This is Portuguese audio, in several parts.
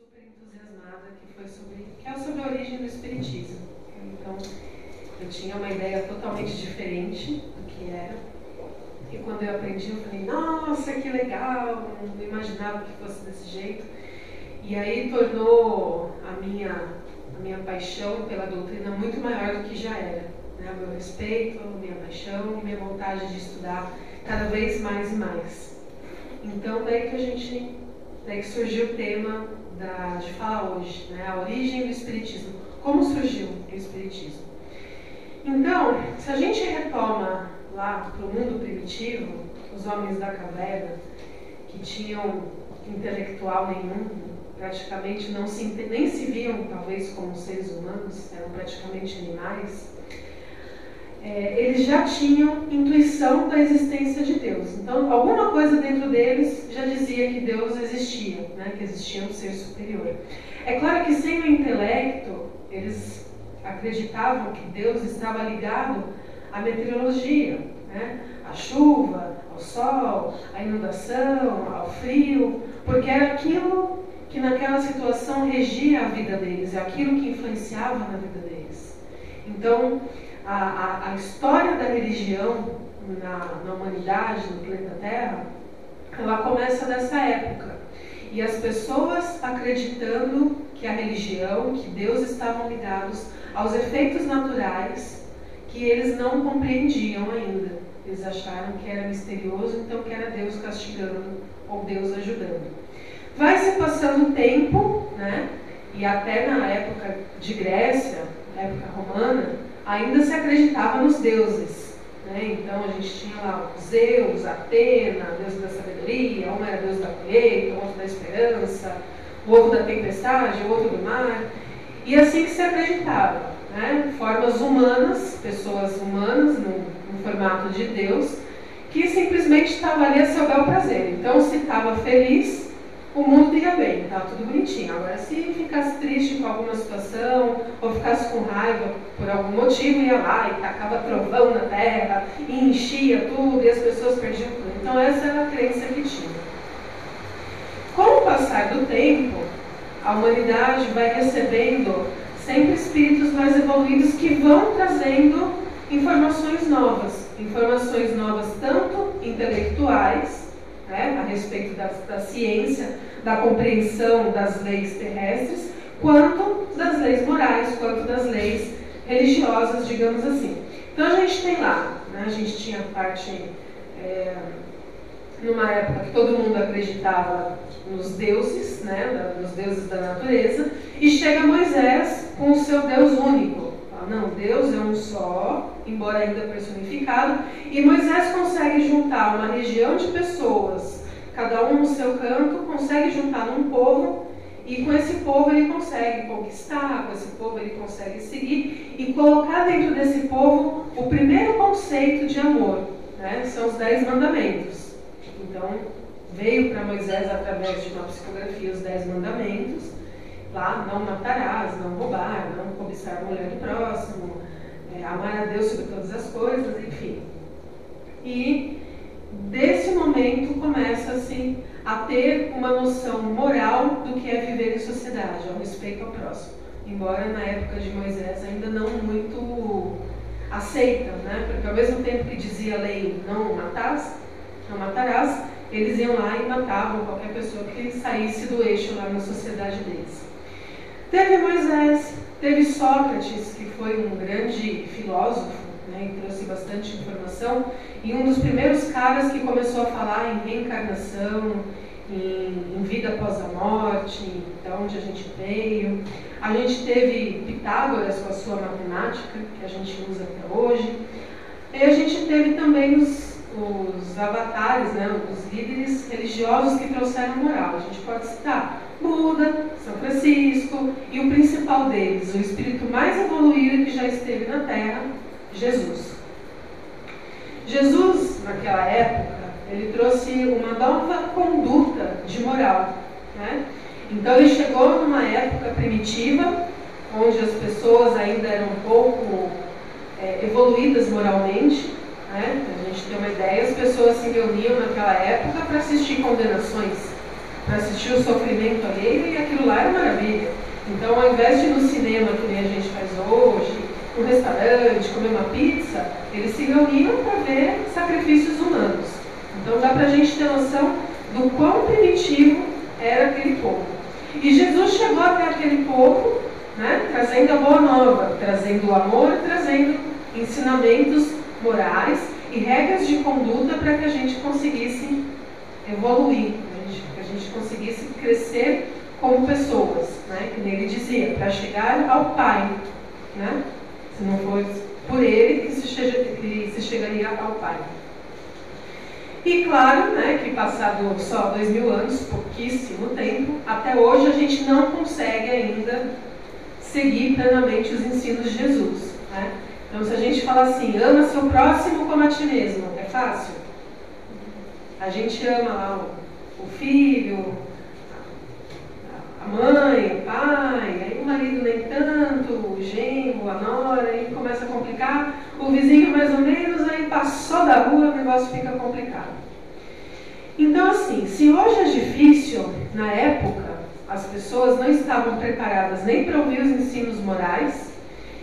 super entusiasmada, que é sobre a origem do Espiritismo. Então, eu tinha uma ideia totalmente diferente do que era. E quando eu aprendi, eu falei, nossa, que legal, não imaginava que fosse desse jeito. E aí tornou a minha paixão pela doutrina muito maior do que já era. Né? O meu respeito, a minha paixão e minha vontade de estudar cada vez mais e mais. Então, daí que surgiu o tema de falar hoje, né? A origem do Espiritismo. Como surgiu o Espiritismo? Então, se a gente retoma lá para o mundo primitivo, os homens da caverna, que tinham intelectual nenhum, praticamente nem se viam talvez como seres humanos, eram praticamente animais, eles já tinham intuição da existência de Deus. Então, alguma coisa dentro deles já dizia que Deus existia, né? Que existia um ser superior. É claro que sem o intelecto, eles acreditavam que Deus estava ligado à meteorologia, né? À chuva, ao sol, à inundação, ao frio, porque era aquilo que naquela situação regia a vida deles, é aquilo que influenciava na vida deles. Então, a história da religião na humanidade, no planeta Terra, ela começa nessa época. E as pessoas acreditando que a religião, que Deus estavam ligados aos efeitos naturais que eles não compreendiam ainda. Eles acharam que era misterioso, então que era Deus castigando ou Deus ajudando. Vai se passando o tempo, né? E até na época de Grécia, época romana, ainda se acreditava nos deuses, né? Então a gente tinha lá Zeus, Atena, Deus da sabedoria, um era Deus da colheita, o outro da esperança, o outro da tempestade, o outro do mar, e assim que se acreditava, né? Formas humanas, pessoas humanas no formato de Deus, que simplesmente estava ali a seu bel prazer. Então, se estava feliz, o mundo ia bem, estava tudo bonitinho. Agora, se ficasse triste com alguma situação, ou ficasse com raiva por algum motivo, ia lá e tacava trovão na terra, e enchia tudo, e as pessoas perdiam tudo. Então, essa era a crença que tinha. Com o passar do tempo, a humanidade vai recebendo sempre espíritos mais evoluídos que vão trazendo informações novas tanto intelectuais, né, a respeito da ciência, da compreensão das leis terrestres, quanto das leis morais, quanto das leis religiosas, digamos assim. Então a gente tem lá, né, a gente tinha parte, numa época que todo mundo acreditava nos deuses, né, nos deuses da natureza, e chega Moisés com o seu Deus único. Não, Deus é um só, embora ainda personificado, e Moisés consegue juntar uma região de pessoas, cada um no seu canto, consegue juntar num povo, e com esse povo ele consegue conquistar, com esse povo ele consegue seguir, e colocar dentro desse povo o primeiro conceito de amor, né? São os 10 mandamentos. Então, veio para Moisés através de uma psicografia os 10 mandamentos, lá, não matarás, não roubar, não cobiçar a mulher do próximo, amar a Deus sobre todas as coisas, enfim. E desse momento começa-se a ter uma noção moral do que é viver em sociedade, ao respeito ao próximo. Embora na época de Moisés ainda não muito aceita, né? Porque ao mesmo tempo que dizia a lei não matarás, eles iam lá e matavam qualquer pessoa que saísse do eixo lá na sociedade deles. Teve Moisés, teve Sócrates, que foi um grande filósofo, né, e trouxe bastante informação, e um dos primeiros caras que começou a falar em reencarnação, em vida após a morte, de onde a gente veio. A gente teve Pitágoras com a sua matemática, que a gente usa até hoje. E a gente teve também os avatares, né, os líderes religiosos que trouxeram moral. A gente pode citar Buda, São Francisco e o principal deles, o espírito mais evoluído que já esteve na Terra, Jesus. Jesus, naquela época, ele trouxe uma nova conduta de moral, né? Então ele chegou numa época primitiva, onde as pessoas ainda eram um pouco evoluídas moralmente, né? A gente tem uma ideia, as pessoas se reuniam naquela época para assistir condenações, para assistir o sofrimento alheio e aquilo lá era maravilha. Então, ao invés de ir no cinema, que nem a gente faz hoje, no restaurante, comer uma pizza, eles se reuniam para ver sacrifícios humanos. Então, dá para a gente ter noção do quão primitivo era aquele povo. E Jesus chegou até aquele povo, né, trazendo a boa nova, trazendo o amor, trazendo ensinamentos morais e regras de conduta para que a gente conseguisse evoluir, que a gente conseguisse crescer como pessoas, né? Que ele dizia, para chegar ao Pai, né? Se não for por ele que se chegaria ao Pai. E claro, né, que passado só 2000 anos, pouquíssimo tempo, até hoje a gente não consegue ainda seguir plenamente os ensinos de Jesus, né? Então, se a gente fala assim, ama seu próximo como a ti mesmo, é fácil? A gente ama lá o filho, a mãe, o pai, aí o marido nem tanto, o genro, a nora, aí começa a complicar, o vizinho mais ou menos, aí passou da rua, o negócio fica complicado. Então, assim, se hoje é difícil, na época, as pessoas não estavam preparadas nem para ouvir os ensinos morais,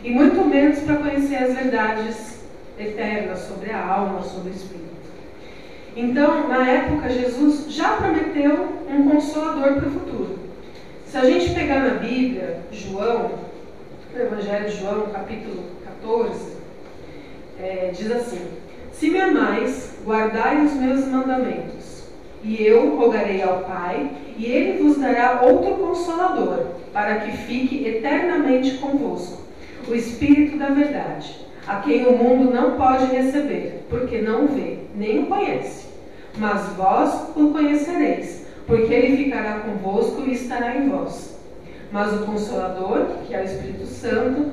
e muito menos para conhecer as verdades eternas sobre a alma, sobre o espírito. Então, na época, Jesus já prometeu um consolador para o futuro. Se a gente pegar na Bíblia, João, no Evangelho de João, capítulo 14, diz assim: se me amais, guardai os meus mandamentos, e eu rogarei ao Pai, e ele vos dará outro consolador, para que fique eternamente convosco, o Espírito da verdade, a quem o mundo não pode receber, porque não o vê, nem o conhece. Mas vós o conhecereis, porque ele ficará convosco e estará em vós. Mas o Consolador, que é o Espírito Santo,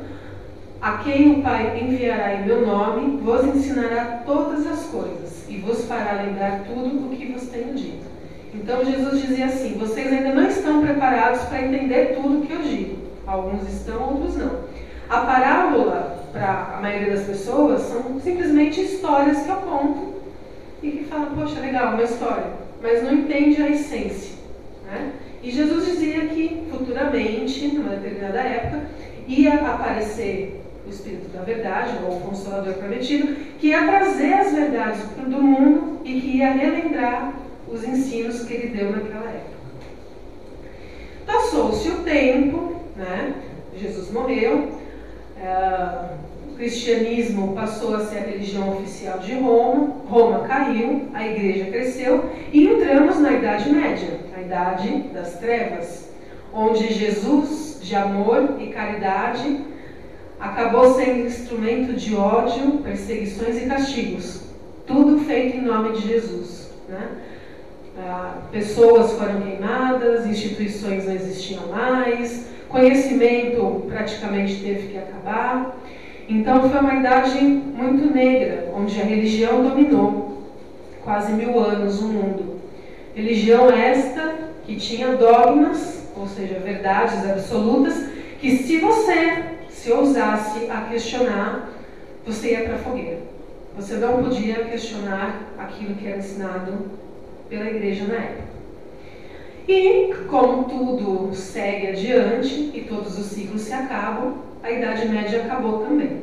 a quem o Pai enviará em meu nome, vos ensinará todas as coisas e vos fará lembrar tudo o que vos tenho dito. Então Jesus dizia assim: vocês ainda não estão preparados para entender tudo o que eu digo. Alguns estão, outros não. A parábola, para a maioria das pessoas, são simplesmente histórias que eu conto e que falam, poxa, legal, uma história, mas não entende a essência, né? E Jesus dizia que futuramente, numa determinada época, ia aparecer o Espírito da Verdade, ou o Consolador prometido, que ia trazer as verdades do mundo e que ia relembrar os ensinos que ele deu naquela época. Passou-se o tempo, né? Jesus morreu, o cristianismo passou a ser a religião oficial de Roma, Roma caiu, a igreja cresceu e entramos na Idade Média, a Idade das Trevas, onde Jesus, de amor e caridade, acabou sendo instrumento de ódio, perseguições e castigos, tudo feito em nome de Jesus, né? Pessoas foram queimadas, instituições não existiam mais, conhecimento praticamente teve que acabar. Então foi uma idade muito negra, onde a religião dominou quase 1000 anos o mundo. Religião esta que tinha dogmas, ou seja, verdades absolutas, que se você se ousasse a questionar, você ia para a fogueira. Você não podia questionar aquilo que era ensinado pela igreja na época. E, como tudo segue adiante e todos os ciclos se acabam, a Idade Média acabou também.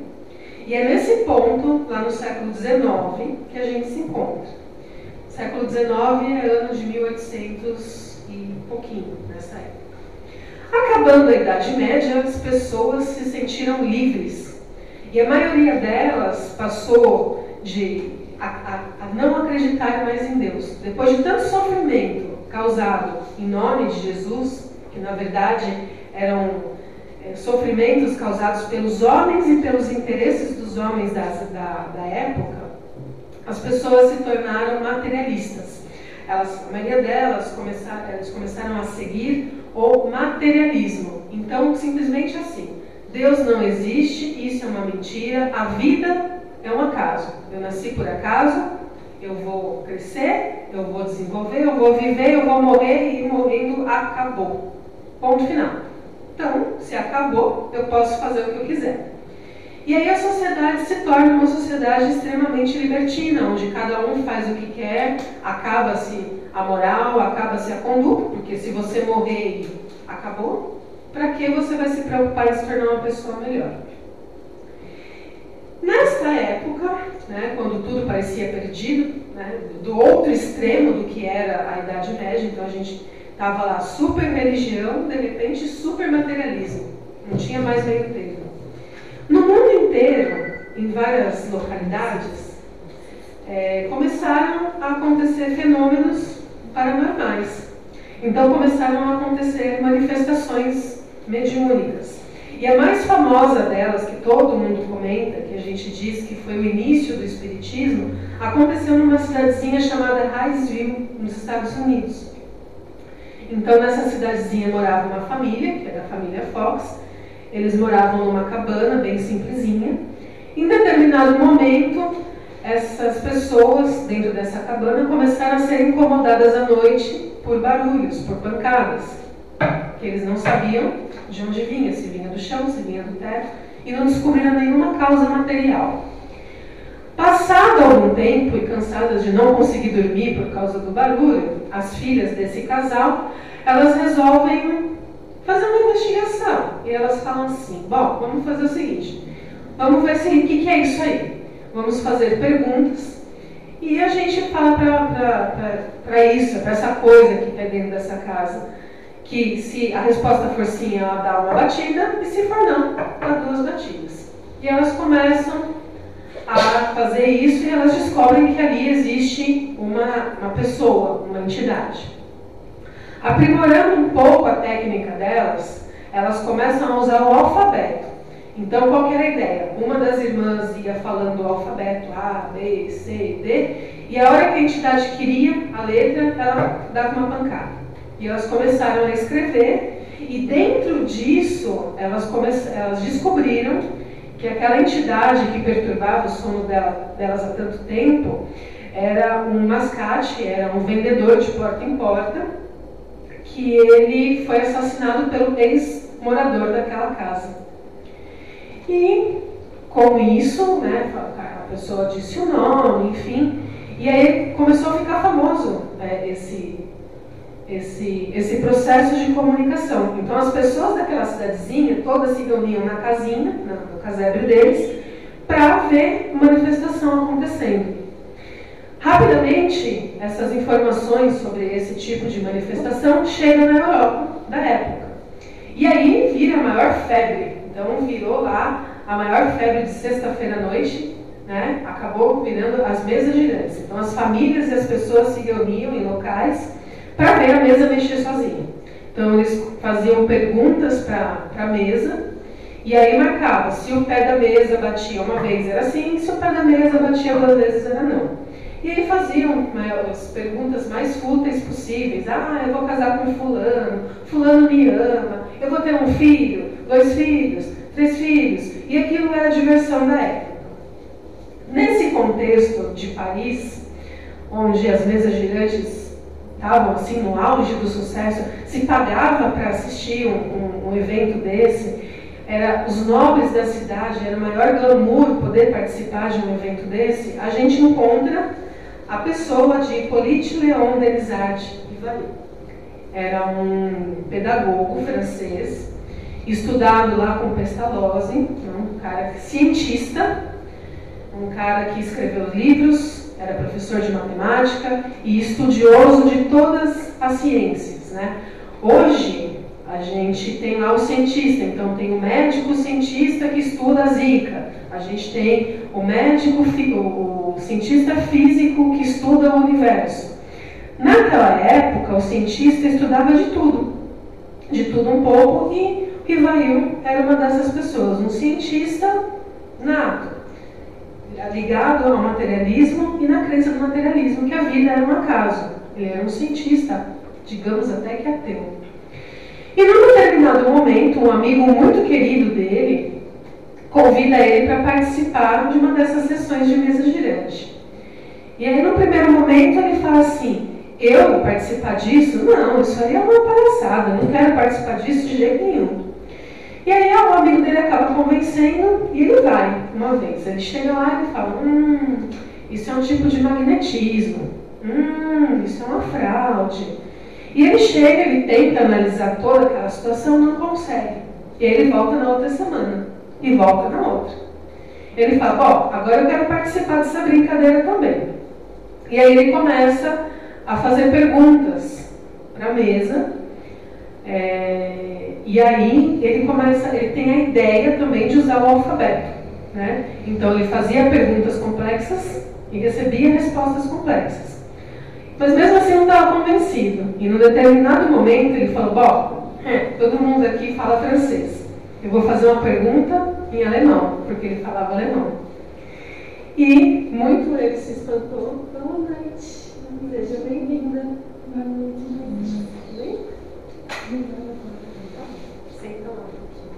E é nesse ponto, lá no século XIX, que a gente se encontra. Século XIX é ano de 1800 e pouquinho, nessa época. Acabando a Idade Média, as pessoas se sentiram livres. E a maioria delas passou a não acreditar mais em Deus. Depois de tanto sofrimento causado em nome de Jesus, que na verdade eram sofrimentos causados pelos homens e pelos interesses dos homens da época, as pessoas se tornaram materialistas. A maioria delas começaram a seguir o materialismo. Então, simplesmente assim, Deus não existe, isso é uma mentira, a vida é um acaso. Eu nasci por acaso, eu vou crescer, eu vou desenvolver, eu vou viver, eu vou morrer e morrendo acabou. Ponto final. Então, se acabou, eu posso fazer o que eu quiser. E aí a sociedade se torna uma sociedade extremamente libertina, onde cada um faz o que quer, acaba-se a moral, acaba-se a conduta, porque se você morrer, acabou, para que você vai se preocupar em se tornar uma pessoa melhor? Nesta época, né, quando tudo parecia perdido, né, do outro extremo do que era a Idade Média, então a gente estava lá super religião, de repente super materialismo, não tinha mais meio termo. No mundo inteiro, em várias localidades, começaram a acontecer fenômenos paranormais. Então começaram a acontecer manifestações mediúnicas. E a mais famosa delas, que todo mundo comenta, que a gente diz que foi o início do espiritismo, aconteceu numa cidadezinha chamada Harrisville, nos Estados Unidos. Então nessa cidadezinha morava uma família, que era a família Fox. Eles moravam numa cabana bem simplesinha. Em determinado momento, essas pessoas dentro dessa cabana começaram a ser incomodadas à noite por barulhos, por pancadas, que eles não sabiam de onde vinha, se vinha do chão, se vinha do teto, e não descobriram nenhuma causa material. Passado algum tempo, e cansadas de não conseguir dormir por causa do barulho, as filhas desse casal, elas resolvem fazer uma investigação. E elas falam assim, bom, vamos fazer o seguinte, vamos ver o que é isso aí. Vamos fazer perguntas e a gente fala para isso, para essa coisa que está dentro dessa casa, que se a resposta for sim, ela dá uma batida, e se for não, dá 2 batidas. E elas começam a fazer isso e elas descobrem que ali existe uma pessoa, uma entidade. Aprimorando um pouco a técnica delas, elas começam a usar o alfabeto. Então, qual que era a ideia? Uma das irmãs ia falando o alfabeto A, B, C, D, e a hora que a entidade queria a letra, ela dava uma pancada. E elas começaram a escrever, e dentro disso, elas descobriram que aquela entidade que perturbava o sono delas há tanto tempo era um mascate, era um vendedor de porta em porta, que ele foi assassinado pelo ex-morador daquela casa. E com isso, né, a pessoa disse o nome, enfim, e aí começou a ficar famoso esse processo de comunicação. Então as pessoas daquela cidadezinha todas se reuniam na casinha, no casebre deles, para ver manifestação acontecendo. Rapidamente, essas informações sobre esse tipo de manifestação chegam na Europa da época. E aí vira a maior febre. Então virou lá a maior febre de sexta-feira à noite, né? Acabou virando as mesas girantes. Então as famílias e as pessoas se reuniam em locais para ver a mesa mexer sozinha. Então eles faziam perguntas para a mesa e aí marcava se o pé da mesa batia uma vez era sim, se o pé da mesa batia 2 vezes era não. E aí faziam as perguntas mais fúteis possíveis. Ah, eu vou casar com fulano, fulano me ama, eu vou ter um filho, 2 filhos, 3 filhos. E aquilo era a diversão da época. Nesse contexto de Paris, onde as mesas girantes estavam assim no auge do sucesso, se pagava para assistir um evento desse, os nobres da cidade, era o maior glamour poder participar de um evento desse, a gente encontra a pessoa de Hippolyte Léon Denisard Rivali. Era um pedagogo francês, estudado lá com Pestalozzi, um cara cientista, um cara que escreveu livros, era professor de matemática e estudioso de todas as ciências, né? Hoje, a gente tem lá o cientista, então tem o médico cientista que estuda a zika, a gente tem o médico, o cientista físico que estuda o universo. Naquela época, o cientista estudava de tudo um pouco, e Rivali era uma dessas pessoas, um cientista nato, ligado ao materialismo e na crença do materialismo, que a vida era um acaso. Ele era um cientista, digamos até que ateu. E num determinado momento, um amigo muito querido dele convida ele para participar de uma dessas sessões de mesa girante. E aí, no primeiro momento, ele fala assim: eu participar disso? Não, isso aí é uma palhaçada, não quero participar disso de jeito nenhum. E aí o amigo dele acaba convencendo e ele vai uma vez. Ele chega lá e fala, isso é um tipo de magnetismo, isso é uma fraude. E ele chega, ele tenta analisar toda aquela situação, não consegue. E aí ele volta na outra semana e volta na outra. Ele fala, bom, agora eu quero participar dessa brincadeira também. E aí ele começa a fazer perguntas para a mesa. E aí ele tem a ideia também de usar o alfabeto, né? Então ele fazia perguntas complexas e recebia respostas complexas. Mas mesmo assim não estava convencido. E num determinado momento ele falou, bom, todo mundo aqui fala francês. Eu vou fazer uma pergunta em alemão, porque ele falava alemão. E muito ele se espantou. Boa noite, seja bem-vinda. Boa noite, gente. Senta lá um pouquinho.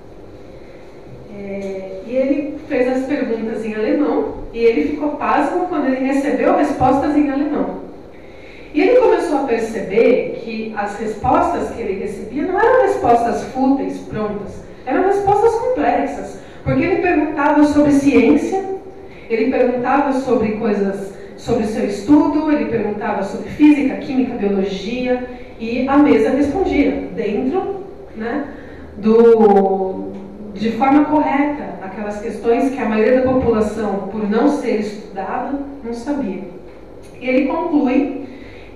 E ele fez as perguntas em alemão e ele ficou pasmo quando ele recebeu respostas em alemão. E ele começou a perceber que as respostas que ele recebia não eram respostas fúteis, prontas, eram respostas complexas, porque ele perguntava sobre ciência, ele perguntava sobre coisas, sobre o seu estudo, ele perguntava sobre física, química, biologia, e a mesa respondia dentro, né, de forma correta, aquelas questões que a maioria da população, por não ser estudada, não sabia. E ele conclui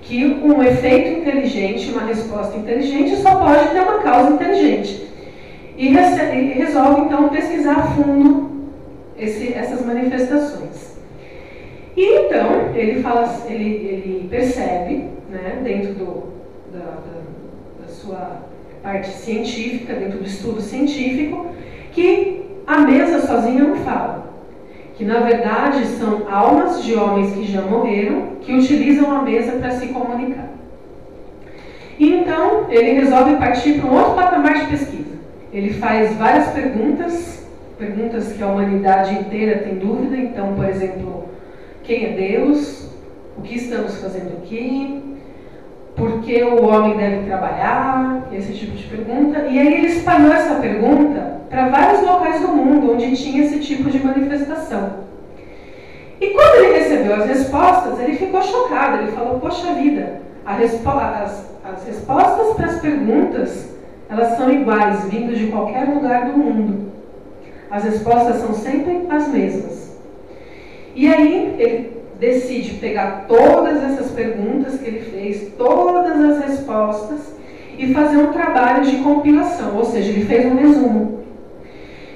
que um efeito inteligente, uma resposta inteligente, só pode ter uma causa inteligente. E resolve, então, pesquisar a fundo essas manifestações. E, então, ele percebe, né, dentro da sua parte científica, dentro do estudo científico, que a mesa sozinha não fala. Que, na verdade, são almas de homens que já morreram, que utilizam a mesa para se comunicar. E, então, ele resolve partir para um outro patamar de pesquisa. Ele faz várias perguntas que a humanidade inteira tem dúvida. Então, por exemplo, quem é Deus? O que estamos fazendo aqui? Por que o homem deve trabalhar? Esse tipo de pergunta. E aí ele espalhou essa pergunta para vários locais do mundo onde tinha esse tipo de manifestação. E quando ele recebeu as respostas, ele ficou chocado. Ele falou, poxa vida, as respostas para as perguntas, elas são iguais, vindo de qualquer lugar do mundo. As respostas são sempre as mesmas. E aí ele decide pegar todas essas perguntas que ele fez, todas as respostas, e fazer um trabalho de compilação, ou seja, ele fez um resumo.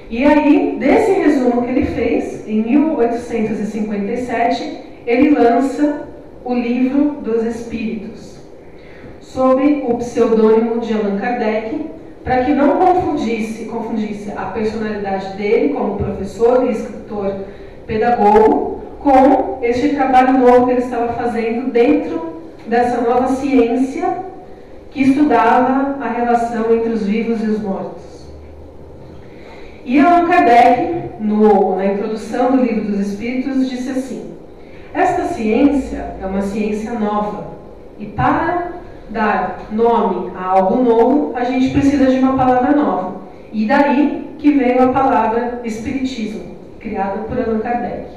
E aí, desse resumo que ele fez, em 1857, ele lança o Livro dos Espíritos, sob o pseudônimo de Allan Kardec, para que não confundisse a personalidade dele como professor e escritor pedagogo com este trabalho novo que ele estava fazendo dentro dessa nova ciência que estudava a relação entre os vivos e os mortos. E Allan Kardec, na introdução do Livro dos Espíritos, disse assim: esta ciência é uma ciência nova, e para dar nome a algo novo, a gente precisa de uma palavra nova. E daí que veio a palavra Espiritismo, criada por Allan Kardec.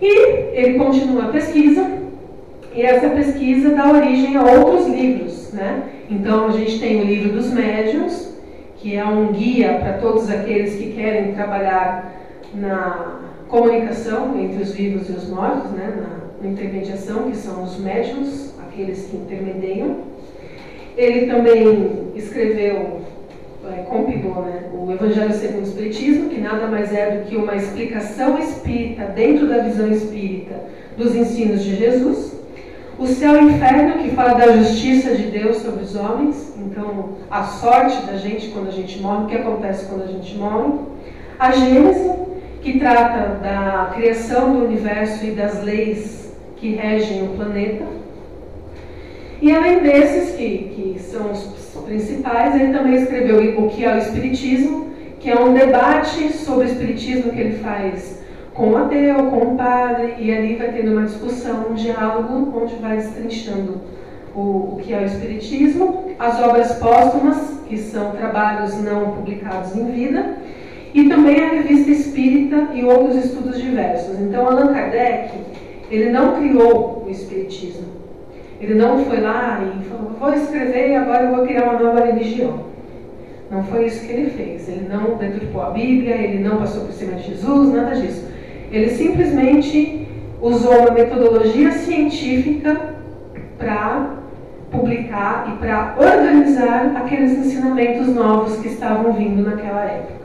E ele continua a pesquisa, e essa pesquisa dá origem a outros livros, né? Então a gente tem o Livro dos Médiuns, que é um guia para todos aqueles que querem trabalhar na comunicação entre os vivos e os mortos, né? Na intermediação, que são os médiuns, aqueles que intermediam. Ele também escreveu, compilou, né, o Evangelho segundo o Espiritismo, que nada mais é do que uma explicação espírita dentro da visão espírita dos ensinos de Jesus. O Céu e o Inferno, que fala da justiça de Deus sobre os homens, então a sorte da gente quando a gente morre, o que acontece quando a gente morre. A Gênese, que trata da criação do universo e das leis que regem o planeta. E além desses, que são os principais, ele também escreveu o que é o Espiritismo, que é um debate sobre o Espiritismo que ele faz com o ateu, com o padre, e ali vai tendo uma discussão, um diálogo, onde vai destrinchando o que é o Espiritismo, as obras póstumas, que são trabalhos não publicados em vida, e também a Revista Espírita e outros estudos diversos. Então, Allan Kardec, ele não criou o Espiritismo. Ele não foi lá e falou, vou escrever e agora eu vou criar uma nova religião. Não foi isso que ele fez. Ele não deturpou a Bíblia, ele não passou por cima de Jesus, nada disso. Ele simplesmente usou uma metodologia científica para publicar e para organizar aqueles ensinamentos novos que estavam vindo naquela época.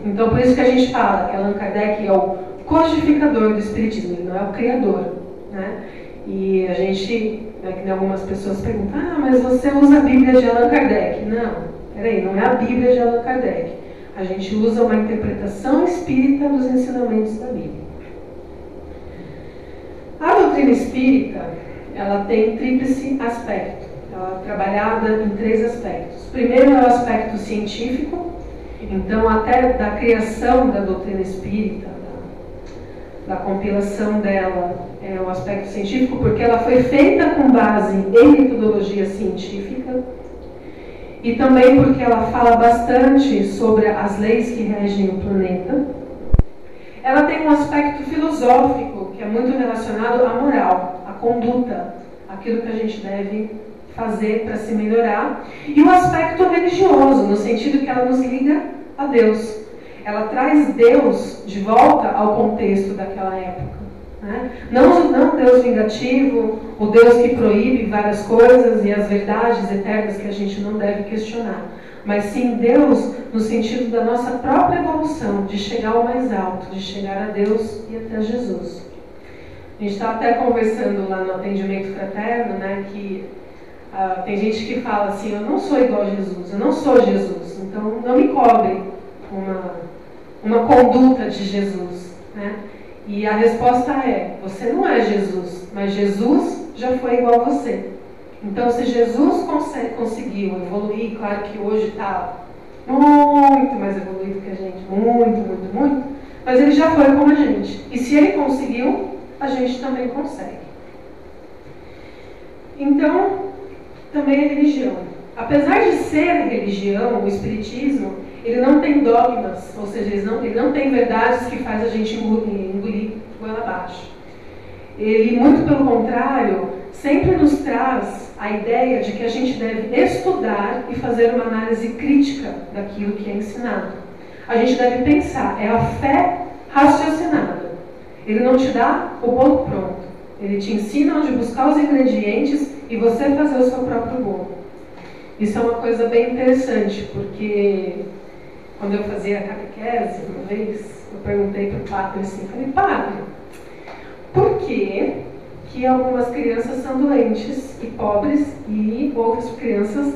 Então, por isso que a gente fala que Allan Kardec é o codificador do Espiritismo, ele não é o criador, né? E a gente, que algumas pessoas perguntam, mas você usa a Bíblia de Allan Kardec? Não, peraí, não é a Bíblia de Allan Kardec. A gente usa uma interpretação espírita dos ensinamentos da Bíblia. A doutrina espírita, ela tem tríplice aspecto. Ela é trabalhada em 3 aspectos. Primeiro é o aspecto científico. Então, até da criação da doutrina espírita, da compilação dela, é o aspecto científico, porque ela foi feita com base em metodologia científica e também porque ela fala bastante sobre as leis que regem o planeta. Ela tem um aspecto filosófico, que é muito relacionado à moral, à conduta, aquilo que a gente deve fazer para se melhorar, e o aspecto religioso, no sentido que ela nos liga a Deus. Ela traz Deus de volta ao contexto daquela época, né? Não Deus vingativo, o Deus que proíbe várias coisas e as verdades eternas que a gente não deve questionar, mas sim Deus no sentido da nossa própria evolução, de chegar ao mais alto, de chegar a Deus e até Jesus. A gente está até conversando lá no atendimento fraterno, né, que tem gente que fala assim, eu não sou igual a Jesus, eu não sou Jesus, então não me cobre uma conduta de Jesus, né? E a resposta é, você não é Jesus, mas Jesus já foi igual a você. Então, se Jesus conseguiu evoluir, claro que hoje está muito mais evoluído que a gente, muito, mas ele já foi como a gente. E se ele conseguiu, a gente também consegue. Então, também é religião. Apesar de ser religião, o Espiritismo, ele não tem dogmas, ou seja, ele não tem verdades que faz a gente engolir goela abaixo. Ele, muito pelo contrário, sempre nos traz a ideia de que a gente deve estudar e fazer uma análise crítica daquilo que é ensinado. A gente deve pensar, é a fé raciocinada. Ele não te dá o bolo pronto. Ele te ensina onde buscar os ingredientes e você fazer o seu próprio bolo. Isso é uma coisa bem interessante, porque quando eu fazia a catequese, uma vez, eu perguntei para o padre assim, falei, padre, por que algumas crianças são doentes e pobres e outras crianças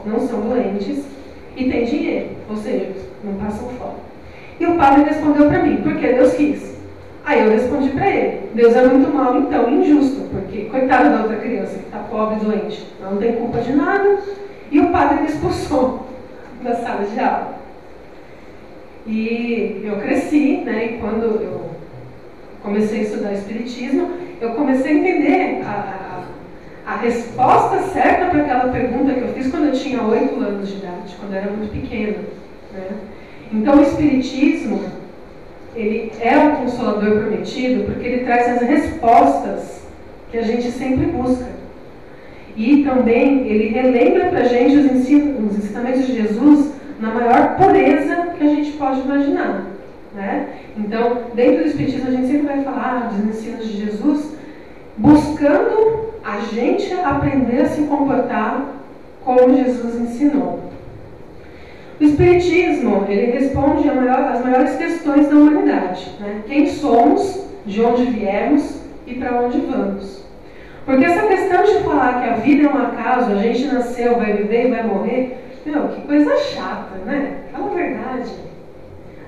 não são doentes e têm dinheiro, ou seja, não passam fome? E o padre respondeu para mim, porque Deus quis. Aí eu respondi para ele, Deus é muito mal, então, injusto, porque coitada da outra criança que está pobre e doente, ela não tem culpa de nada, e o padre me expulsou da sala de aula. E eu cresci, né, e quando eu comecei a estudar Espiritismo, eu comecei a entender a resposta certa para aquela pergunta que eu fiz quando eu tinha 8 anos de idade, quando eu era muito pequena, né? Então o Espiritismo, ele é o Consolador prometido porque ele traz as respostas que a gente sempre busca. E também ele relembra para a gente os ensinamentos de Jesus na maior pureza que a gente pode imaginar, né? Então, dentro do Espiritismo, a gente sempre vai falar dos ensinos de Jesus, buscando a gente aprender a se comportar como Jesus ensinou. O Espiritismo, ele responde às maiores questões da humanidade, né? Quem somos, de onde viemos e para onde vamos. Porque essa questão de falar que a vida é um acaso, a gente nasceu, vai viver e vai morrer, meu, que coisa chata, né? Fala a verdade.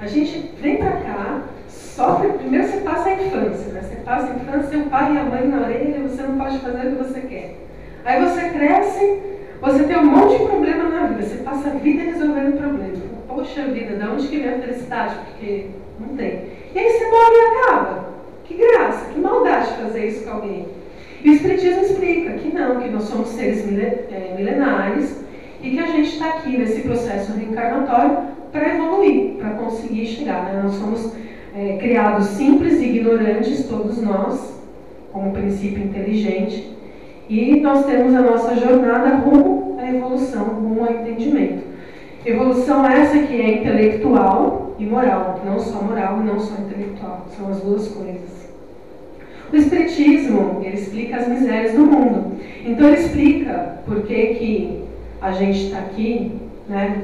A gente vem pra cá, sofre, primeiro você passa a infância, né? Você passa a infância, o pai e a mãe na orelha, você não pode fazer o que você quer. Aí você cresce, você tem um monte de problema na vida, você passa a vida resolvendo problema. Poxa vida, de onde que vem a felicidade? Porque não tem. E aí você morre e acaba. Que graça, que maldade fazer isso com alguém. E o Espiritismo explica que não, que nós somos seres milenares e que a gente está aqui nesse processo reencarnatório para evoluir, para conseguir chegar. Né? Nós somos criados simples e ignorantes, todos nós, como princípio inteligente, e nós temos a nossa jornada rumo à evolução, rumo ao entendimento. Evolução essa que é intelectual e moral, não só moral e não só intelectual, são as duas coisas. O Espiritismo, ele explica as misérias do mundo. Então ele explica por que a gente está aqui, né?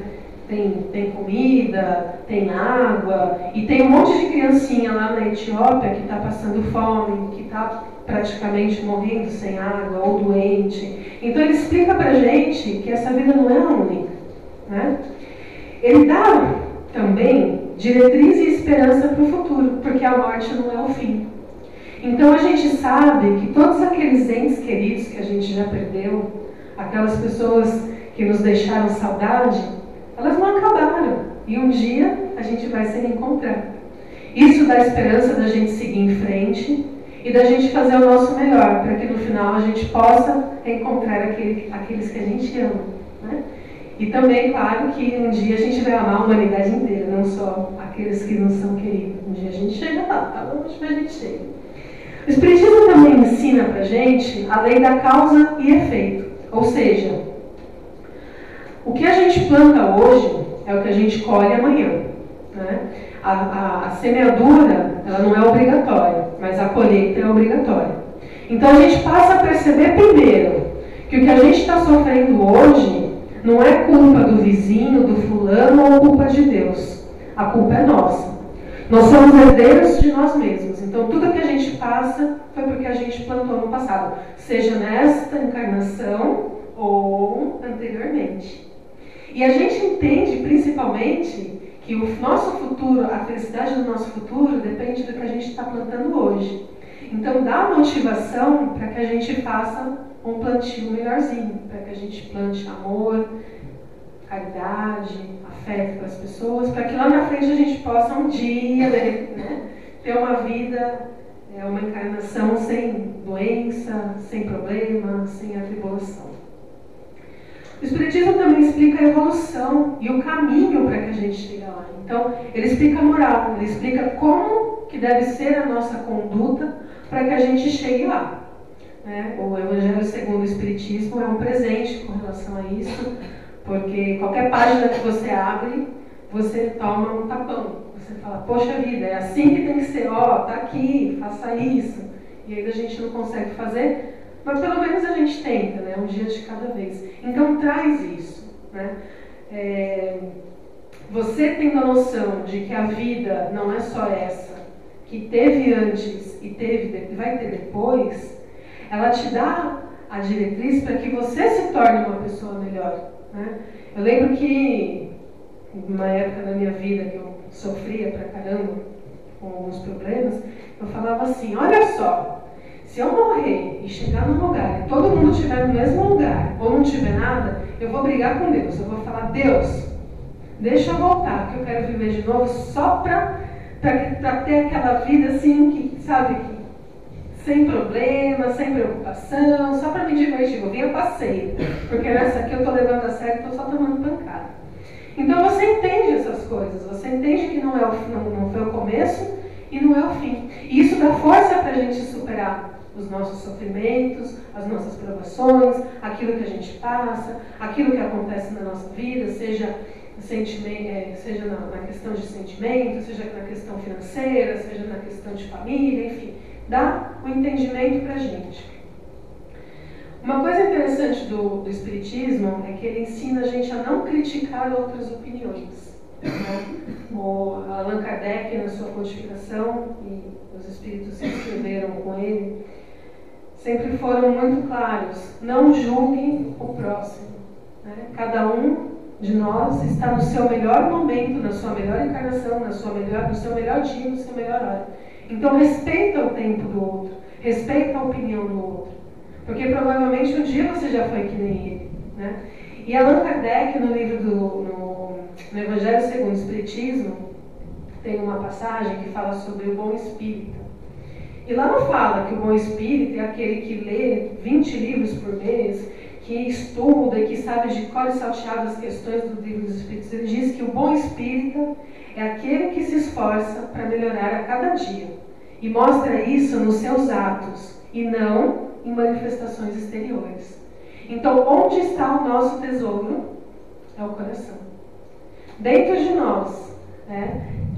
Tem comida, tem água, e tem um monte de criancinha lá na Etiópia que está passando fome, que está praticamente morrendo sem água ou doente. Então ele explica pra gente que essa vida não é a única, né? Ele dá também diretriz e esperança para o futuro, porque a morte não é o fim. Então a gente sabe que todos aqueles entes queridos que a gente já perdeu, aquelas pessoas que nos deixaram saudade, elas não acabaram. E um dia a gente vai se reencontrar. Isso dá esperança da gente seguir em frente e da gente fazer o nosso melhor, para que no final a gente possa reencontrar aqueles que a gente ama. Né? E também, claro, que um dia a gente vai amar a humanidade inteira, não só aqueles que não são queridos. Um dia a gente chega lá, tá longe, mas a gente chega. O Espiritismo também ensina pra gente a lei da causa e efeito. Ou seja, o que a gente planta hoje é o que a gente colhe amanhã. Né? A semeadura, ela não é obrigatória, mas a colheita é obrigatória. Então a gente passa a perceber primeiro que o que a gente está sofrendo hoje não é culpa do vizinho, do fulano ou culpa de Deus. A culpa é nossa. Nós somos herdeiros de nós mesmos. Então tudo que a gente passa foi porque a gente plantou no passado, seja nesta encarnação ou anteriormente. E a gente entende principalmente que o nosso futuro, a felicidade do nosso futuro depende do que a gente está plantando hoje. Então dá motivação para que a gente faça um plantio melhorzinho, para que a gente plante amor, caridade, afeto para as pessoas, para que lá na frente a gente possa um dia, né, ter uma vida, uma encarnação sem doença, sem problema, sem atribulação. O Espiritismo também explica a evolução e o caminho para que a gente chegue lá. Então, ele explica a moral, ele explica como que deve ser a nossa conduta para que a gente chegue lá. Né? O Evangelho segundo o Espiritismo é um presente com relação a isso, porque qualquer página que você abre, você toma um tapão. Você fala, poxa vida, é assim que tem que ser, ó, tá aqui, faça isso. E aí a gente não consegue fazer, mas pelo menos a gente tenta, né? Um dia de cada vez. Então traz isso, né? Você tendo a noção de que a vida não é só essa, que teve antes e vai ter depois, ela te dá a diretriz para que você se torne uma pessoa melhor. Né? Eu lembro que, numa época da minha vida que eu sofria pra caramba com alguns problemas, eu falava assim, olha só, se eu morrer e chegar num lugar e todo mundo estiver no mesmo lugar ou não tiver nada, eu vou brigar com Deus. Eu vou falar, Deus, deixa eu voltar, porque eu quero viver de novo só pra ter aquela vida assim, que, sabe, sem problema, sem preocupação, só para me divertir. Eu venho a passeio, porque nessa aqui eu estou levando a sério e estou só tomando pancada. Então você entende essas coisas, você entende que não foi o começo e não é o fim. E isso dá força para a gente superar os nossos sofrimentos, as nossas provações, aquilo que a gente passa, aquilo que acontece na nossa vida, seja na questão de sentimento, seja na questão financeira, seja na questão de família, enfim. Dá o entendimento para a gente. Uma coisa interessante do Espiritismo é que ele ensina a gente a não criticar outras opiniões. Né? O Allan Kardec, na sua codificação, e os espíritos que escreveram com ele, sempre foram muito claros. Não julguem o próximo. Né? Cada um de nós está no seu melhor momento, na sua melhor encarnação, no seu melhor dia, no seu melhor hora. Então respeita o tempo do outro, respeita a opinião do outro, porque provavelmente um dia você já foi que nem ele. Né? E Allan Kardec, no livro no Evangelho segundo o Espiritismo, tem uma passagem que fala sobre o bom espírito. E lá não fala que o bom espírito é aquele que lê 20 livros por mês, que estuda e que sabe de cor e salteado as questões do livro dos espíritos. Ele diz que o bom espírita é aquele que se esforça para melhorar a cada dia e mostra isso nos seus atos e não em manifestações exteriores. Então, onde está o nosso tesouro? É o coração. Dentro de nós,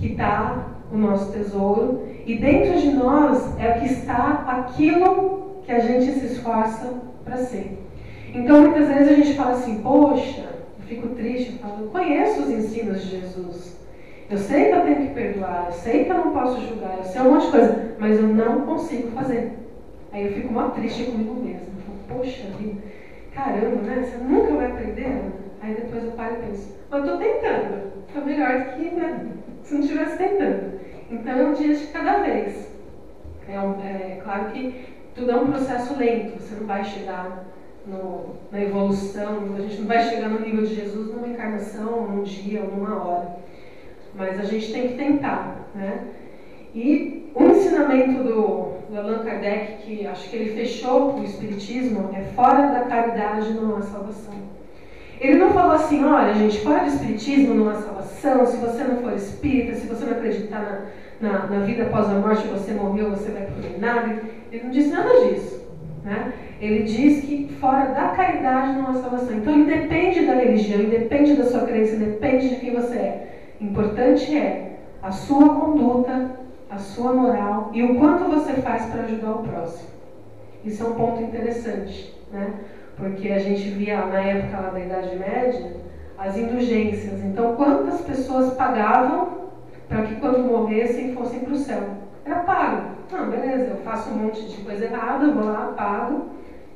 que está o nosso tesouro, e dentro de nós é que está aquilo que a gente se esforça para ser. Então, muitas vezes a gente fala assim, poxa, eu fico triste, eu conheço os ensinos de Jesus. Eu sei que eu tenho que perdoar, eu sei que eu não posso julgar, eu sei um monte de coisa, mas eu não consigo fazer. Aí eu fico mó triste comigo mesma. Eu falo, poxa vida, caramba, né? Você nunca vai aprender, Ana? Aí depois eu paro e penso, mas eu estou tentando. Estou melhor do que, né, se não estivesse tentando. Então é um dia de cada vez. É claro que tudo é um processo lento, você não vai chegar na evolução, a gente não vai chegar no nível de Jesus numa encarnação, num dia ou numa hora. Mas a gente tem que tentar, né? E o ensinamento do Allan Kardec, que acho que ele fechou o Espiritismo, é fora da caridade não há salvação. Ele não falou assim, olha gente, fora do Espiritismo não há salvação, se você não for espírita, se você não acreditar na vida após a morte, você morreu, você vai para o vinagre. Ele não disse nada disso, né? Ele diz que fora da caridade não há salvação. Então independe da religião, independe da sua crença, independe de quem você é. Importante é a sua conduta, a sua moral e o quanto você faz para ajudar o próximo. Isso é um ponto interessante, né? Porque a gente via na época lá da Idade Média as indulgências. Então, quantas pessoas pagavam para que quando morressem fossem para o céu? Era pago. Não, beleza, eu faço um monte de coisa errada, vou lá, pago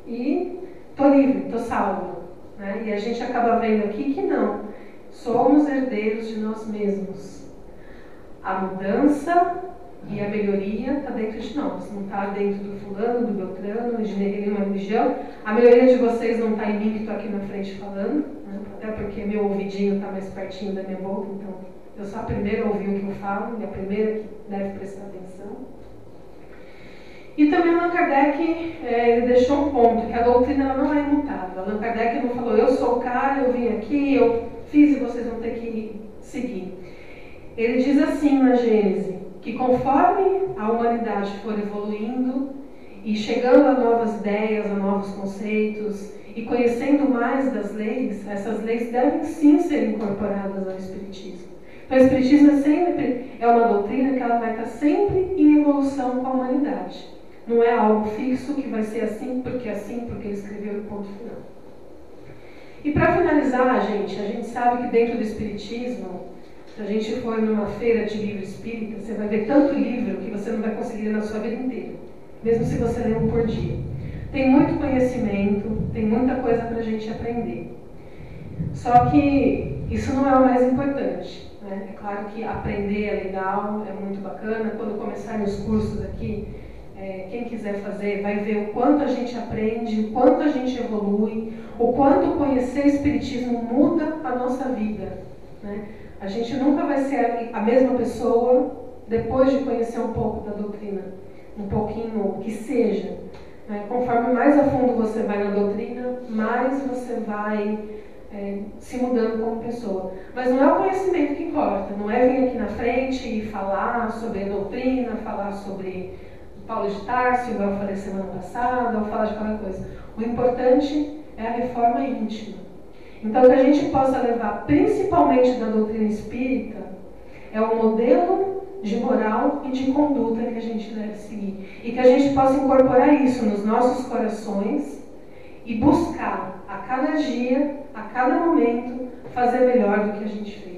e estou livre, estou salvo, né? E a gente acaba vendo aqui que não. Somos herdeiros de nós mesmos. A mudança e a melhoria está dentro de nós, não está dentro do fulano, do beltrano, de nenhuma religião. A maioria de vocês não está em mim que estou aqui na frente falando, né? Até porque meu ouvidinho está mais pertinho da minha boca, então eu sou a primeira a ouvir o que eu falo e a primeira que deve prestar atenção. E também Allan Kardec ele deixou um ponto, que a doutrina ela não é imutável. Allan Kardec não falou, eu sou o cara, eu vim aqui, eu fiz e vocês vão ter que seguir. Ele diz assim na Gênese, que conforme a humanidade for evoluindo e chegando a novas ideias, a novos conceitos e conhecendo mais das leis, essas leis devem sim ser incorporadas ao Espiritismo. Então o Espiritismo é uma doutrina que ela vai estar sempre em evolução com a humanidade. Não é algo fixo que vai ser assim porque ele escreveu o ponto final. E para finalizar, a gente sabe que dentro do Espiritismo, se a gente for numa feira de livro espírita, você vai ver tanto livro que você não vai conseguir ler na sua vida inteira, mesmo se você ler um por dia. Tem muito conhecimento, tem muita coisa para a gente aprender. Só que isso não é o mais importante, né? É claro que aprender é legal, é muito bacana. Quando começarem os cursos aqui, quem quiser fazer vai ver o quanto a gente aprende, o quanto a gente evolui, o quanto conhecer Espiritismo muda a nossa vida, né? A gente nunca vai ser a mesma pessoa depois de conhecer um pouco da doutrina, um pouquinho que seja, né? Conforme mais a fundo você vai na doutrina, mais você vai se mudando como pessoa. Mas não é o conhecimento que importa, não é vir aqui na frente e falar sobre a doutrina, falar sobre Paulo de Tarso, igual eu falei semana passada, ou falar de qualquer coisa. O importante é a reforma íntima. Então, que a gente possa levar, principalmente da doutrina espírita, é o modelo de moral e de conduta que a gente deve seguir. E que a gente possa incorporar isso nos nossos corações e buscar, a cada dia, a cada momento, fazer melhor do que a gente fez.